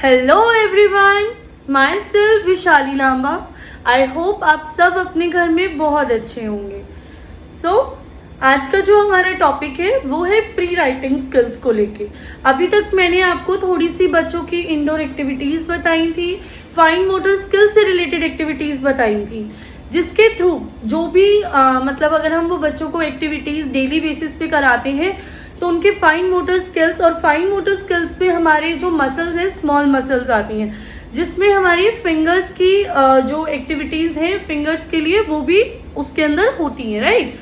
Hello everyone, myself Vishali Lamba. I hope आप सब अपने घर में बहुत अच्छे होंगे। आज का जो हमारा टॉपिक है वो है प्री राइटिंग स्किल्स को लेके। अभी तक मैंने आपको थोड़ी सी बच्चों की इंडोर एक्टिविटीज़ बताई थी, फाइन मोटर स्किल से रिलेटेड एक्टिविटीज़ बताई थी, जिसके थ्रू जो भी मतलब अगर हम वो बच्चों को एक्टिविटीज़ डेली बेसिस पे कराते हैं तो उनके फाइन मोटर स्किल्स, और फाइन मोटर स्किल्स पे हमारे जो मसल्स हैं स्मॉल मसल्स आती हैं, जिसमें हमारी फिंगर्स की जो एक्टिविटीज़ हैं फिंगर्स के लिए वो भी उसके अंदर होती हैं, राइट।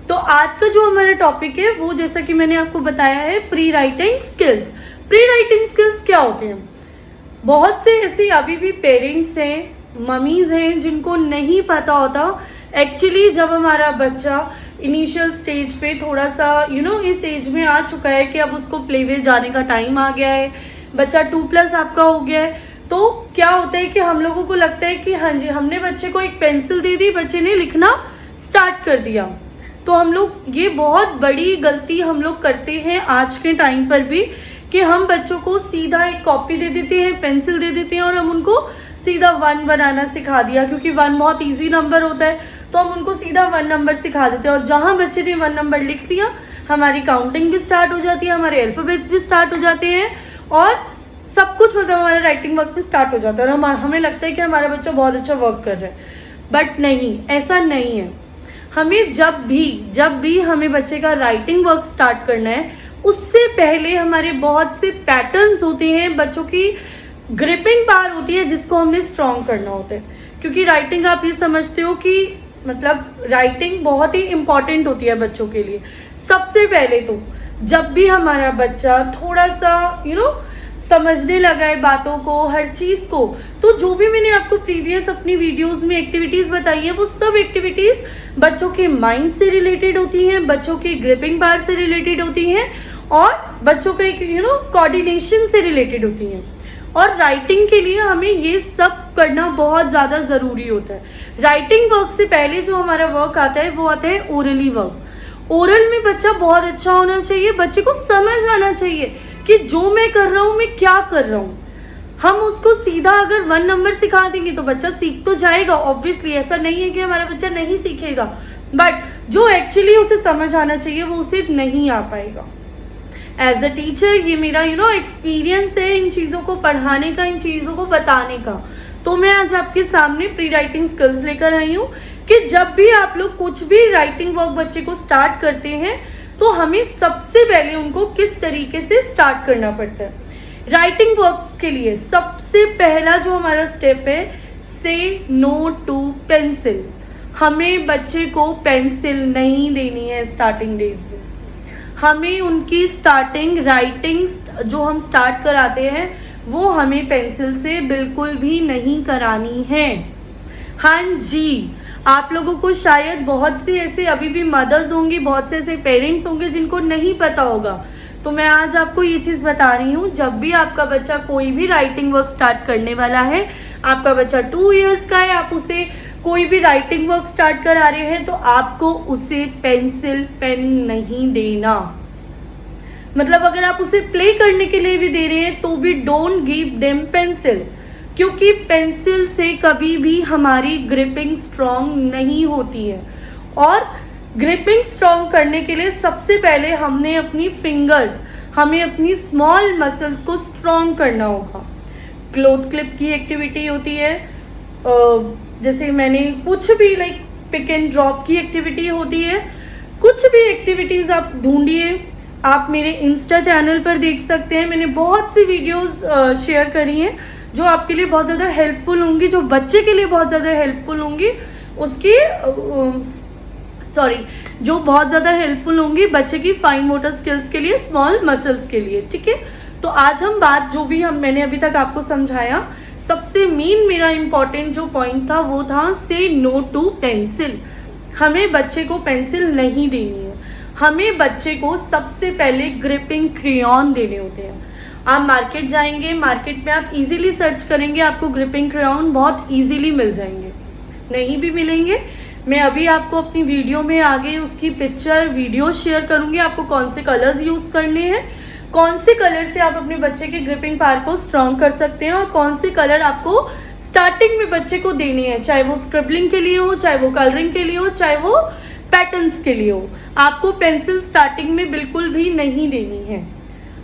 तो आज का जो हमारा टॉपिक है वो, जैसा कि मैंने आपको बताया है, pre writing skills. Pre writing skills क्या होते हैं? बहुत से ऐसे अभी भी पेरेंट्स हैं, मम्मीज़ हैं जिनको नहीं पता होता एक्चुअली जब हमारा बच्चा इनिशियल स्टेज पे थोड़ा सा इस एज में आ चुका है कि अब उसको प्ले वे जाने का टाइम आ गया है, बच्चा 2+ आपका हो गया है, तो क्या होता है कि हम लोगों को लगता है कि हाँ जी, हमने बच्चे को एक पेंसिल दे दी, बच्चे ने लिखना स्टार्ट कर दिया। तो हम लोग ये बहुत बड़ी गलती हम लोग करते हैं आज के टाइम पर भी, कि हम बच्चों को सीधा एक कॉपी दे देते हैं, पेंसिल दे देते हैं और हम उनको सीधा 1 बनाना सिखा दिया, क्योंकि 1 बहुत इजी नंबर होता है, तो हम उनको सीधा 1 नंबर सिखा देते हैं। और जहाँ बच्चे ने 1 नंबर लिख दिया, हमारी काउंटिंग भी स्टार्ट हो जाती है, हमारे अल्फ़ाबेट्स भी स्टार्ट हो जाते हैं और सब कुछ मतलब हमारा राइटिंग वर्क भी स्टार्ट हो जाता है, और हमें लगता है कि हमारा बच्चा बहुत अच्छा वर्क कर रहा है। बट नहीं, ऐसा नहीं है। हमें जब भी हमें बच्चे का राइटिंग वर्क स्टार्ट करना है, उससे पहले हमारे बहुत से पैटर्न्स होते हैं, बच्चों की ग्रिपिंग पावर होती है, जिसको हमने स्ट्रॉन्ग करना होता है। क्योंकि राइटिंग, आप ये समझते हो कि मतलब राइटिंग बहुत ही इम्पॉर्टेंट होती है बच्चों के लिए। सबसे पहले तो जब भी हमारा बच्चा थोड़ा सा समझने लगा है बातों को, हर चीज़ को, तो जो भी मैंने आपको प्रीवियस अपनी वीडियोस में एक्टिविटीज़ बताई है, वो सब एक्टिविटीज़ बच्चों के माइंड से रिलेटेड होती हैं, बच्चों की ग्रिपिंग पावर से रिलेटेड होती हैं और बच्चों का एक कोऑर्डिनेशन से रिलेटेड होती हैं। और राइटिंग के लिए हमें ये सब करना बहुत ज़्यादा ज़रूरी होता है। राइटिंग वर्क से पहले जो हमारा वर्क आता है वो आता है ओरली वर्क। ओरल में बच्चा बहुत अच्छा होना चाहिए, बच्चे को समझ आना चाहिए कि जो मैं कर रहा हूँ मैं क्या कर रहा हूँ। हम उसको सीधा अगर 1 नंबर सिखा देंगे तो बच्चा सीख तो जाएगा, ऑब्वियसली ऐसा नहीं है कि हमारा बच्चा नहीं सीखेगा, बट जो एक्चुअली उसे समझ आना चाहिए वो उसे नहीं आ पाएगा। एज अ टीचर ये मेरा एक्सपीरियंस है इन चीज़ों को पढ़ाने का, इन चीज़ों को बताने का। तो मैं आज आपके सामने प्री राइटिंग स्किल्स लेकर आई हूँ कि जब भी आप लोग कुछ भी राइटिंग वर्क बच्चे को स्टार्ट करते हैं तो हमें सबसे पहले उनको किस तरीके से स्टार्ट करना पड़ता है। राइटिंग वर्क के लिए सबसे पहला जो हमारा स्टेप है, से नो टू पेंसिल। हमें बच्चे को पेंसिल नहीं देनी है स्टार्टिंग डेज में। हमें उनकी स्टार्टिंग राइटिंग जो हम स्टार्ट कराते हैं वो हमें पेंसिल से बिल्कुल भी नहीं करानी है। हाँ जी, आप लोगों को शायद बहुत से ऐसे अभी भी मदर्स होंगी, बहुत से ऐसे पेरेंट्स होंगे जिनको नहीं पता होगा, तो मैं आज आपको ये चीज़ बता रही हूँ। जब भी आपका बच्चा कोई भी राइटिंग वर्क स्टार्ट करने वाला है, आपका बच्चा 2 इयर्स का है, आप उसे कोई भी राइटिंग वर्क स्टार्ट करा रहे हैं, तो आपको उसे पेंसिल पेन नहीं देना। मतलब अगर आप उसे प्ले करने के लिए भी दे रहे हैं तो भी डोंट गिव देम पेंसिल, क्योंकि पेंसिल से कभी भी हमारी ग्रिपिंग स्ट्रॉन्ग नहीं होती है। और ग्रिपिंग स्ट्रॉन्ग करने के लिए सबसे पहले हमने अपनी फिंगर्स, हमें अपनी स्मॉल मसल्स को स्ट्रॉन्ग करना होगा। क्लोथ क्लिप की एक्टिविटी होती है, जैसे मैंने कुछ भी लाइक पिक एंड ड्रॉप की एक्टिविटी होती है, कुछ भी एक्टिविटीज़ आप ढूंढिए। आप मेरे इंस्टा चैनल पर देख सकते हैं, मैंने बहुत सी वीडियोस शेयर करी हैं जो आपके लिए बहुत ज़्यादा हेल्पफुल होंगी, जो बच्चे के लिए बहुत ज़्यादा हेल्पफुल होंगी, जो बहुत ज़्यादा हेल्पफुल होंगी बच्चे की फाइन मोटर स्किल्स के लिए, स्मॉल मसल्स के लिए। ठीक है, तो आज हम मैंने अभी तक आपको समझाया, सबसे मेन मेरा इम्पॉर्टेंट जो पॉइंट था वो था से नो टू पेंसिल। हमें बच्चे को पेंसिल नहीं देनी है, हमें बच्चे को सबसे पहले ग्रिपिंग क्रेयॉन देने होते हैं। आप मार्केट जाएंगे, मार्केट में आप इजीली सर्च करेंगे, आपको ग्रिपिंग क्रेयॉन बहुत इजीली मिल जाएंगे। नहीं भी मिलेंगे, मैं अभी आपको अपनी वीडियो में आगे उसकी पिक्चर वीडियो शेयर करूंगी, आपको कौन से कलर्स यूज़ करने हैं कौन से कलर से आप अपने बच्चे के ग्रिपिंग पावर को स्ट्रॉन्ग कर सकते हैं और कौन से कलर आपको स्टार्टिंग में बच्चे को देने हैं, चाहे वो स्क्रिबलिंग के लिए हो, चाहे वो कलरिंग के लिए हो, चाहे वो पैटर्न्स के लिए हो। आपको पेंसिल स्टार्टिंग में बिल्कुल भी नहीं देनी है।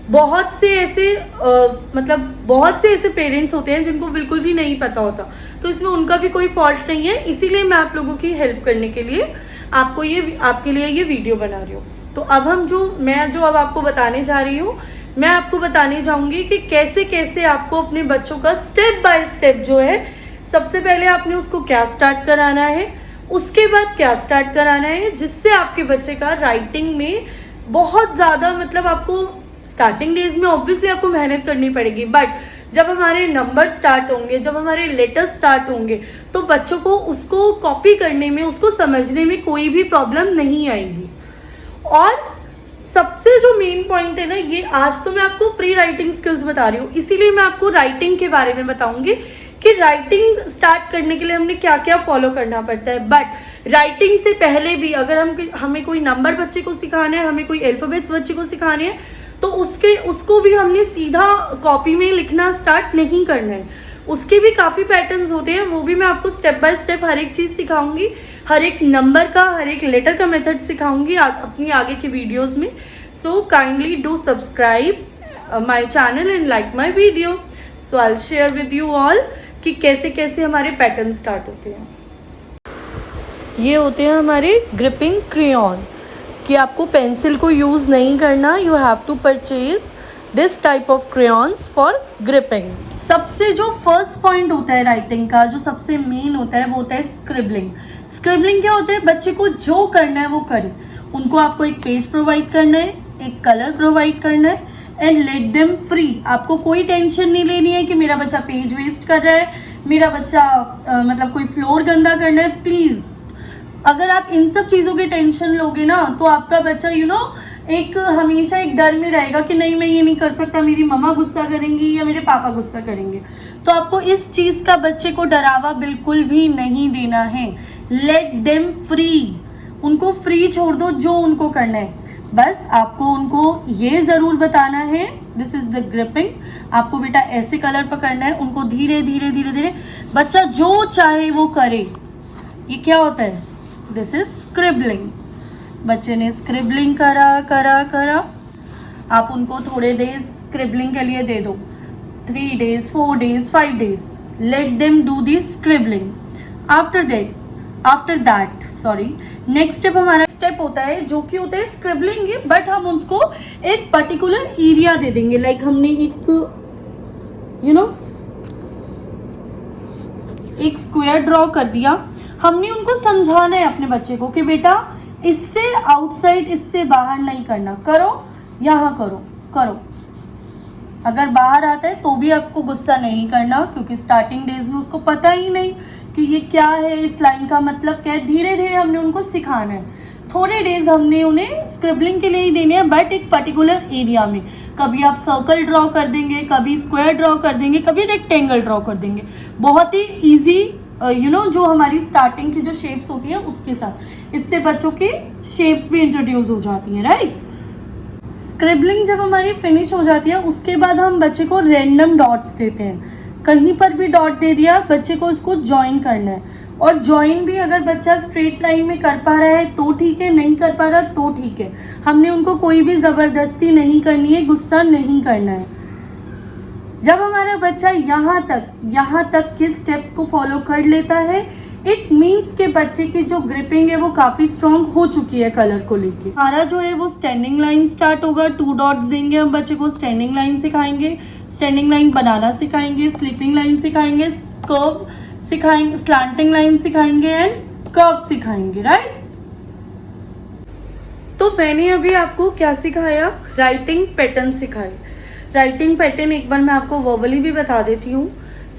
बहुत से ऐसे पेरेंट्स होते हैं जिनको बिल्कुल भी नहीं पता होता, तो इसमें उनका भी कोई फॉल्ट नहीं है। इसीलिए मैं आप लोगों की हेल्प करने के लिए आपके लिए ये वीडियो बना रही हूँ। तो अब मैं जो अब आपको बताने जा रही हूँ, मैं आपको बताने जाऊंगी कि कैसे कैसे आपको अपने बच्चों का स्टेप बाय स्टेप जो है, सबसे पहले आपने उसको क्या स्टार्ट कराना है, उसके बाद क्या स्टार्ट कराना है, जिससे आपके बच्चे का राइटिंग में बहुत ज़्यादा आपको स्टार्टिंग डेज में ऑब्वियसली आपको मेहनत करनी पड़ेगी, बट जब हमारे नंबर स्टार्ट होंगे, जब हमारे लेटर स्टार्ट होंगे, तो बच्चों को उसको कॉपी करने में, उसको समझने में कोई भी प्रॉब्लम नहीं आएगी। और सबसे जो मेन पॉइंट है ना, ये आज तो मैं आपको प्री राइटिंग स्किल्स बता रही हूँ, इसीलिए मैं आपको राइटिंग के बारे में बताऊंगी कि राइटिंग स्टार्ट करने के लिए हमने क्या क्या फॉलो करना पड़ता है। बट राइटिंग से पहले भी अगर हमें कोई नंबर बच्चे को सिखाना है, हमें कोई अल्फाबेट्स बच्चे को सिखाने हैं, तो उसको भी हमने सीधा कॉपी में लिखना स्टार्ट नहीं करना है। उसके भी काफ़ी पैटर्न्स होते हैं, वो भी मैं आपको स्टेप बाय स्टेप हर एक चीज़ सिखाऊंगी, हर एक नंबर का, हर एक लेटर का मेथड सिखाऊंगी अपनी आगे की वीडियोस में। So kindly do subscribe my channel and like my video. So I will share with you all कि कैसे कैसे हमारे पैटर्न स्टार्ट होते हैं। ये होते हैं हमारे ग्रिपिंग क्रेयॉन, कि आपको पेंसिल को यूज़ नहीं करना, you have to purchase this type of crayons for gripping. सबसे जो फर्स्ट पॉइंट होता है राइटिंग का, जो सबसे मेन होता है, वो होता है स्क्रिबलिंग। स्क्रिबलिंग क्या होता है? बच्चे को जो करना है वो करे। उनको आपको एक पेज प्रोवाइड करना है, एक कलर प्रोवाइड करना है एंड लेट देम फ्री। आपको कोई टेंशन नहीं लेनी है कि मेरा बच्चा पेज वेस्ट कर रहा है, मेरा बच्चा कोई फ्लोर गंदा करना है। प्लीज़, अगर आप इन सब चीज़ों की टेंशन लोगे ना, तो आपका बच्चा हमेशा एक डर में रहेगा कि नहीं, मैं ये नहीं कर सकता, मेरी मम्मा गुस्सा करेंगी या मेरे पापा गुस्सा करेंगे। तो आपको इस चीज़ का बच्चे को डरावा बिल्कुल भी नहीं देना है। लेट देम फ्री, उनको फ्री छोड़ दो, जो उनको करना है। बस आपको उनको ये ज़रूर बताना है, दिस इज़ द ग्रिपिंग। आपको बेटा ऐसे कलर पकड़ना है, उनको धीरे धीरे धीरे धीरे, बच्चा जो चाहे वो करे। ये क्या होता है? This is scribbling. बच्चे ने स्क्रिबलिंग करा, आप उनको थोड़े डेज स्क्रिबलिंग के लिए दे दो, 3 days, 4 days, 5 days, let them do this scribbling. After that next step हमारा स्टेप होता है, जो कि होता है स्क्रिबलिंग, बट हम उसको एक पर्टिकुलर एरिया दे देंगे। लाइक हमने एक स्क्वायर ड्रॉ कर दिया, हमने उनको समझाना है अपने बच्चे को कि बेटा इससे आउटसाइड, इससे बाहर नहीं करना, करो यहाँ करो। अगर बाहर आता है तो भी आपको गुस्सा नहीं करना, क्योंकि स्टार्टिंग डेज में उसको पता ही नहीं कि ये क्या है, इस लाइन का मतलब क्या है। धीरे धीरे हमने उनको सिखाना है। थोड़े डेज हमने उन्हें स्क्रिबलिंग के लिए ही देने हैं, बट एक पर्टिकुलर एरिया में। कभी आप सर्कल ड्रॉ कर देंगे, कभी स्क्वायर ड्रॉ कर देंगे, कभी रेक्टेंगल ड्रॉ कर देंगे। बहुत ही ईजी जो हमारी स्टार्टिंग की जो शेप्स होती हैं उसके साथ, इससे बच्चों की शेप्स भी इंट्रोड्यूस हो जाती हैं, राइट। स्क्रिबलिंग जब हमारी फिनिश हो जाती है, उसके बाद हम बच्चे को रैंडम डॉट्स देते हैं। कहीं पर भी डॉट दे दिया, बच्चे को उसको ज्वाइन करना है। और ज्वाइन भी अगर बच्चा स्ट्रेट लाइन में कर पा रहा है तो ठीक है, नहीं कर पा रहा तो ठीक है। हमने उनको कोई भी ज़बरदस्ती नहीं करनी है, गुस्सा नहीं करना है। जब हमारा बच्चा यहाँ तक के स्टेप्स को फॉलो कर लेता है, इट मीन्स के बच्चे की जो ग्रिपिंग है वो काफ़ी स्ट्रॉन्ग हो चुकी है कलर को लेके। हमारा जो है वो स्टैंडिंग लाइन स्टार्ट होगा। 2 डॉट्स देंगे हम बच्चे को, स्टैंडिंग लाइन सिखाएंगे, स्टैंडिंग लाइन बनाना सिखाएंगे, स्लीपिंग लाइन सिखाएंगे, कर्व सिखाएंगे, स्लैंटिंग लाइन सिखाएंगे एंड कर्व सिखाएंगे, राइट। तो मैंने अभी आपको क्या सिखाया? राइटिंग पैटर्न सिखाए। राइटिंग पैटर्न एक बार मैं आपको वर्बली भी बता देती हूँ।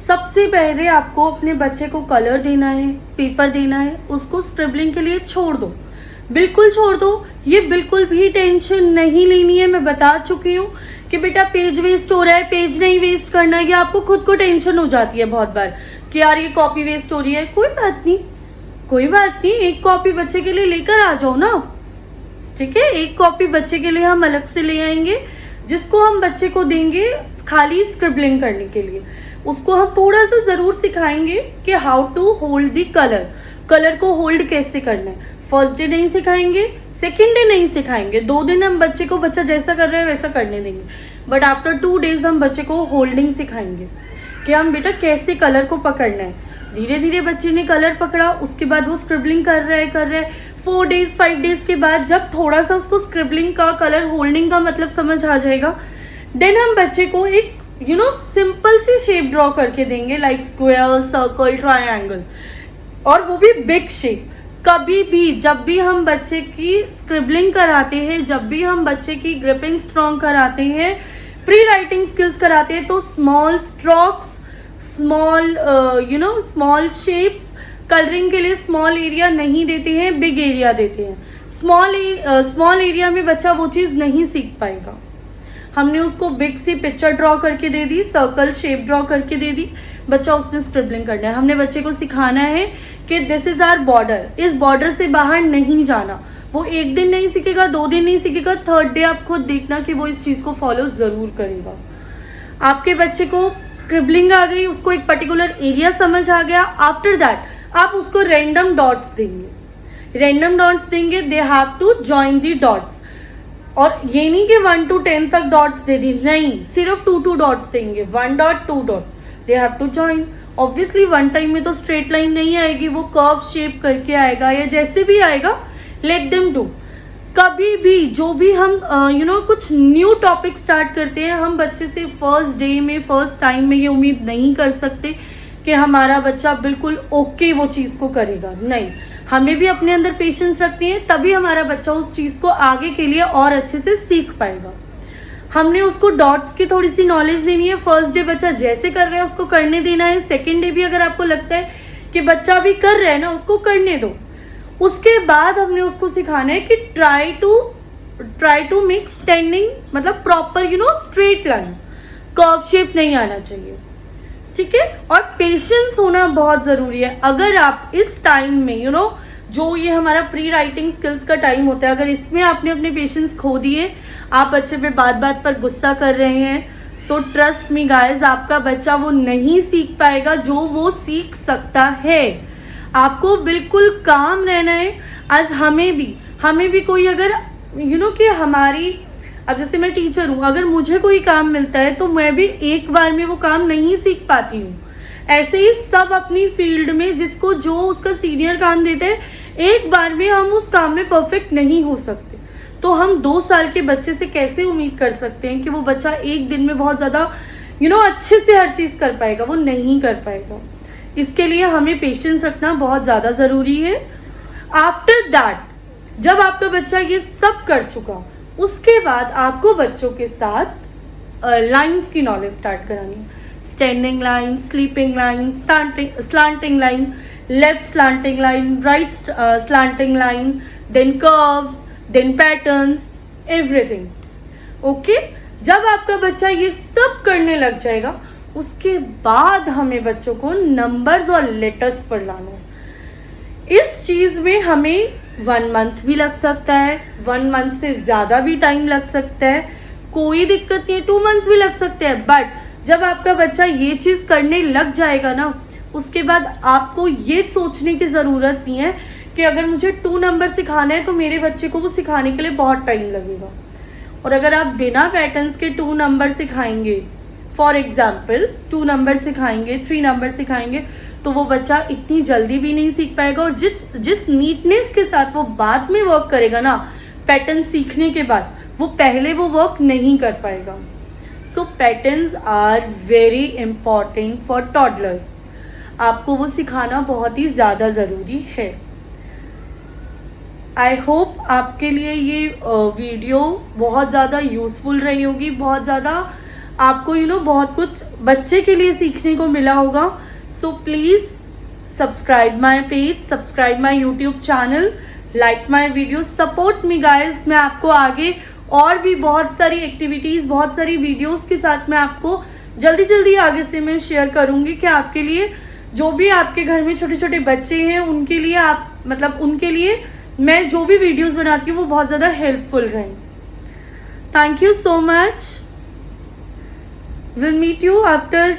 सबसे पहले आपको अपने बच्चे को कलर देना है, पेपर देना है, उसको स्क्रिबलिंग के लिए छोड़ दो, बिल्कुल छोड़ दो। ये बिल्कुल भी टेंशन नहीं लेनी है। मैं बता चुकी हूँ कि बेटा पेज वेस्ट हो रहा है, पेज नहीं वेस्ट करना। ये आपको खुद को टेंशन हो जाती है बहुत बार कि यार ये कॉपी वेस्ट हो रही है। कोई बात नहीं, एक कॉपी बच्चे के लिए लेकर आ जाओ ना, ठीक है। एक कॉपी बच्चे के लिए हम अलग से ले आएंगे, जिसको हम बच्चे को देंगे खाली स्क्रिबलिंग करने के लिए। उसको हम थोड़ा सा ज़रूर सिखाएंगे कि how to hold the colour को होल्ड कैसे करना है। फर्स्ट डे नहीं सिखाएंगे, सेकेंड डे नहीं सिखाएंगे, 2 दिन हम बच्चे को बच्चा जैसा कर रहा है वैसा करने देंगे, बट आफ्टर 2 डेज हम बच्चे को होल्डिंग सिखाएंगे कि हम बेटा कैसे कलर को पकड़ना है। धीरे धीरे बच्चे ने कलर पकड़ा, उसके बाद वो स्क्रिबलिंग कर रहा है 4 डेज 5 डेज के बाद जब थोड़ा सा उसको स्क्रिबलिंग का कलर होल्डिंग का मतलब समझ आ जाएगा, देन हम बच्चे को एक सिंपल सी शेप ड्रॉ करके देंगे, लाइक स्क्वायर, सर्कल, ट्रायंगल, और वो भी बिग शेप। कभी भी जब भी हम बच्चे की स्क्रिबलिंग कराते हैं, जब भी हम बच्चे की ग्रिपिंग स्ट्रॉन्ग कराते हैं, प्री राइटिंग स्किल्स कराते हैं, तो small strokes, small shapes, colouring के लिए स्मॉल एरिया नहीं देते हैं, बिग एरिया देते हैं। स्मॉल एरिया में बच्चा वो चीज़ नहीं सीख पाएगा। हमने उसको बिग सी पिक्चर ड्रॉ करके दे दी, सर्कल शेप ड्रॉ करके दे दी, बच्चा उसमें स्क्रिबलिंग करना है। हमने बच्चे को सिखाना है कि दिस इज आवर बॉर्डर, इस बॉर्डर से बाहर नहीं जाना। वो 1 दिन नहीं सीखेगा, 2 दिन नहीं सीखेगा, 3rd डे आप खुद देखना कि वो इस चीज़ को फॉलो ज़रूर करेगा। आपके बच्चे को स्क्रिबलिंग आ गई, उसको एक पर्टिकुलर एरिया समझ आ गया, आफ्टर दैट आप उसको रैंडम डॉट्स देंगे, they have to join the dots. और ये नहीं कि 1 to 10 तक डॉट्स दे दी, नहीं, सिर्फ 2 डॉट्स देंगे, 1 dot 2 dot, they have to join. Obviously 1 time में तो स्ट्रेट लाइन नहीं आएगी, वो कर्व शेप करके आएगा या जैसे भी आएगा, लेट देम डू। कभी भी जो भी हम कुछ न्यू टॉपिक स्टार्ट करते हैं, हम बच्चे से फर्स्ट डे में, फर्स्ट टाइम में ये उम्मीद नहीं कर सकते कि हमारा बच्चा बिल्कुल ओके वो चीज़ को करेगा। नहीं, हमें भी अपने अंदर पेशेंस रखनी है, तभी हमारा बच्चा उस चीज़ को आगे के लिए और अच्छे से सीख पाएगा। हमने उसको डॉट्स की थोड़ी सी नॉलेज देनी है। फर्स्ट डे बच्चा जैसे कर रहा है उसको करने देना है। सेकेंड डे भी अगर आपको लगता है कि बच्चा भी कर रहा है ना, उसको करने दो। उसके बाद हमने उसको सिखाना है कि ट्राई टू मेक स्टैंडिंग, मतलब proper straight line, curve shape नहीं आना चाहिए, ठीक है। और पेशेंस होना बहुत ज़रूरी है। अगर आप इस टाइम में जो ये हमारा प्री राइटिंग स्किल्स का टाइम होता है, अगर इसमें आपने अपने पेशेंस खो दिए, आप बच्चे पे बात बात पर गुस्सा कर रहे हैं, तो ट्रस्ट मी गाइस, आपका बच्चा वो नहीं सीख पाएगा जो वो सीख सकता है। आपको बिल्कुल काम रहना है। आज हमें भी कोई अगर कि हमारी, अब जैसे मैं टीचर हूँ, अगर मुझे कोई काम मिलता है तो मैं भी एक बार में वो काम नहीं सीख पाती हूँ। ऐसे ही सब अपनी फील्ड में जिसको जो उसका सीनियर काम देते हैं, एक बार में हम उस काम में परफेक्ट नहीं हो सकते। तो हम 2 साल के बच्चे से कैसे उम्मीद कर सकते हैं कि वो बच्चा एक दिन में बहुत ज़्यादा अच्छे से हर चीज़ कर पाएगा? वो नहीं कर पाएगा। इसके लिए हमें पेशेंस रखना बहुत ज़्यादा ज़रूरी है। आफ्टर दैट, जब आपका बच्चा ये सब कर चुका, उसके बाद आपको बच्चों के साथ लाइंस की नॉलेज स्टार्ट करानी है। Standing line, sleeping line, slanting line, left slanting line, right slanting line, then curves, then patterns, everything. Okay, जब आपका बच्चा ये सब करने लग जाएगा, उसके बाद हमें बच्चों को नंबर्स और लेटर्स पर लाना है। इस चीज़ में हमें 1 मंथ भी लग सकता है, 1 मंथ से ज़्यादा भी टाइम लग सकता है, कोई दिक्कत नहीं है, 2 मंथ्स भी लग सकते हैं। बट जब आपका बच्चा ये चीज़ करने लग जाएगा ना, उसके बाद आपको ये सोचने की ज़रूरत नहीं है कि अगर मुझे 2 नंबर सिखाना है तो मेरे बच्चे को वो सिखाने के लिए बहुत टाइम लगेगा। और अगर आप बिना पैटर्न्स के 2 नंबर सिखाएंगे, फॉर एग्जाम्पल 2 नंबर सिखाएंगे, 3 नंबर सिखाएंगे, तो वो बच्चा इतनी जल्दी भी नहीं सीख पाएगा। और जिस नीटनेस के साथ वो बाद में वर्क करेगा ना, पैटर्न सीखने के बाद, वो पहले वो वर्क नहीं कर पाएगा। So patterns are very important for toddlers. आपको वो सिखाना बहुत ही ज़्यादा ज़रूरी है। आई होप आपके लिए ये वीडियो बहुत ज़्यादा यूज़फुल रही होगी, बहुत ज़्यादा आपको बहुत कुछ बच्चे के लिए सीखने को मिला होगा। So please subscribe my page, subscribe my YouTube channel, like my video, support me guys. मैं आपको आगे और भी बहुत सारी एक्टिविटीज़, बहुत सारी वीडियोस के साथ मैं आपको जल्दी आगे से मैं शेयर करूँगी कि आपके लिए, जो भी आपके घर में छोटे छोटे बच्चे हैं, उनके लिए उनके लिए मैं जो भी वीडियोस बनाती हूँ वो बहुत ज़्यादा हेल्पफुल रहें। Thank you so much. We'll meet you after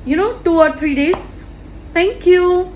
2 or 3 days. Thank you.